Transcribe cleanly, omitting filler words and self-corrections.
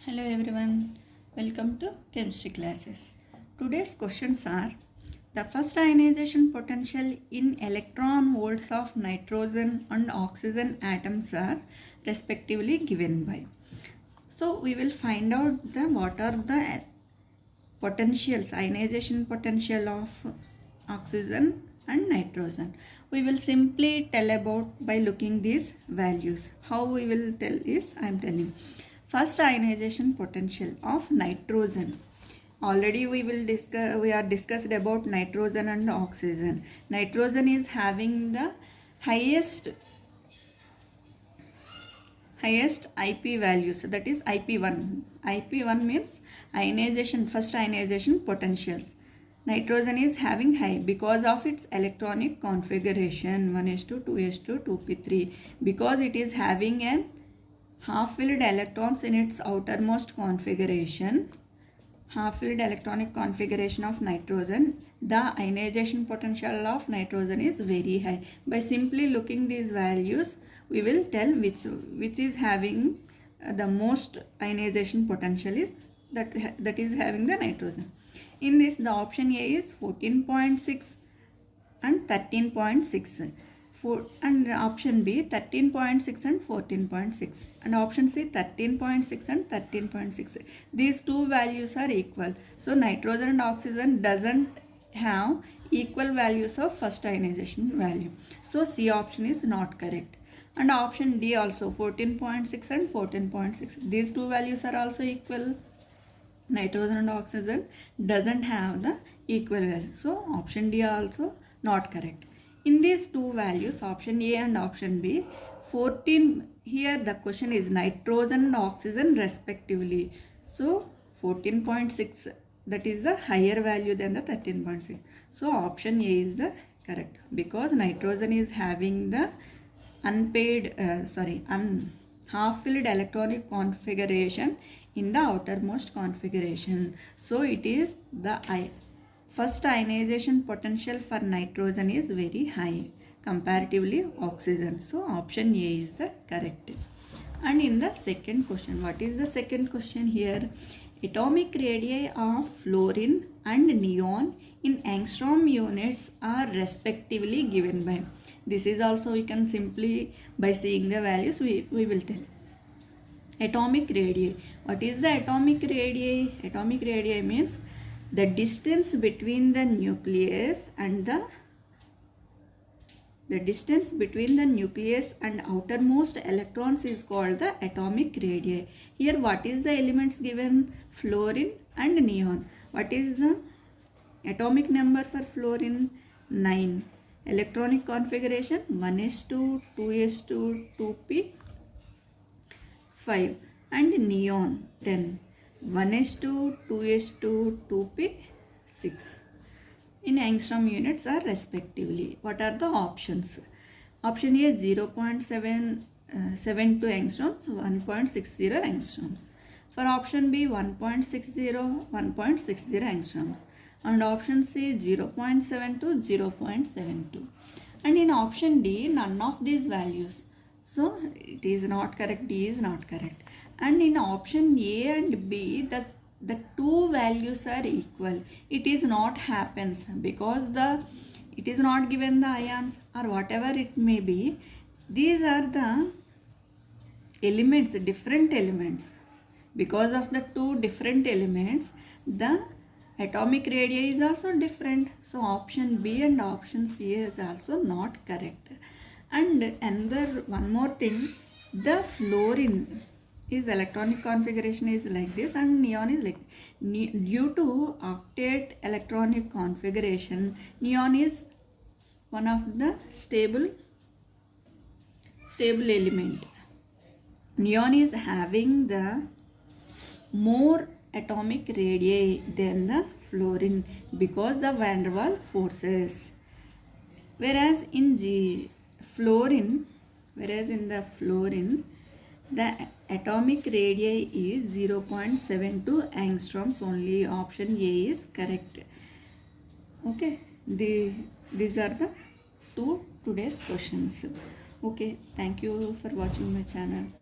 Hello everyone, welcome to chemistry classes. Today's questions are: the first ionization potential in electron volts of nitrogen and oxygen atoms are respectively given by. So we will find out what are the potentials, ionization potential of oxygen and nitrogen. We will simply tell about by looking these values. How we will tell is I am telling. First ionization potential of nitrogen. Already we are discussed about nitrogen and oxygen. Nitrogen is having the highest IP values, that is IP1. IP1 means first ionization potentials. Nitrogen is having high because of its electronic configuration 1s2, 2s2, 2p3, because it is having an half-filled electrons in its outermost configuration, half-filled electronic configuration of nitrogen. The ionization potential of nitrogen is very high. By simply looking these values, we will tell which is having the most ionization potential is that is having the nitrogen. In this, the option A is 14.6 and 13.6. And option B 13.6 and 14.6, and option C 13.6 and 13.6. These two values are equal. So nitrogen and oxygen doesn't have equal values of first ionization value. So C option is not correct. And option D also 14.6 and 14.6. These two values are also equal. Nitrogen and oxygen doesn't have the equal value. So option D also not correct. In these two values, option A and option B, 14, here the question is nitrogen and oxygen respectively. So 14.6, that is the higher value than the 13.6. So option A is the correct, because nitrogen is having the half-filled electronic configuration in the outermost configuration. So it is the first ionization potential for nitrogen is very high comparatively oxygen. So option A is the correct. And in the second question, what is the second question here? Atomic radii of fluorine and neon in angstrom units are respectively given by. This is also we can simply by seeing the values we will tell. Atomic radii. What is the atomic radii? Atomic radii means the distance between the nucleus and the distance between the nucleus and outermost electrons is called the atomic radii. Here what is the elements given? Fluorine and neon. What is the atomic number for fluorine? 9. Electronic configuration 1s2, 2s2, 2p5, and neon 10. 1s2, 2s2, 2p6 in angstrom units are respectively. What are the options? Option A 0.72 angstroms, 1.60 angstroms. For option B 1.60, 1.60 angstroms. And option C 0.72, 0.72. And in option D, none of these values. So it is not correct, D is not correct. And in option A and B, the two values are equal. It is not happens because it is not given the ions or whatever it may be. These are the elements, different elements. Because of the two different elements, the atomic radii is also different. So option B and option C is also not correct. And another one more thing, the fluorine is electronic configuration is like this and neon is like due to octet electronic configuration, neon is one of the stable element. Neon is having the more atomic radii than the fluorine because the van der Waals forces. Whereas in the fluorine, the atomic radii is 0.72 angstroms only. Option A is correct. Okay, these are the two today's questions. Okay, thank you for watching my channel.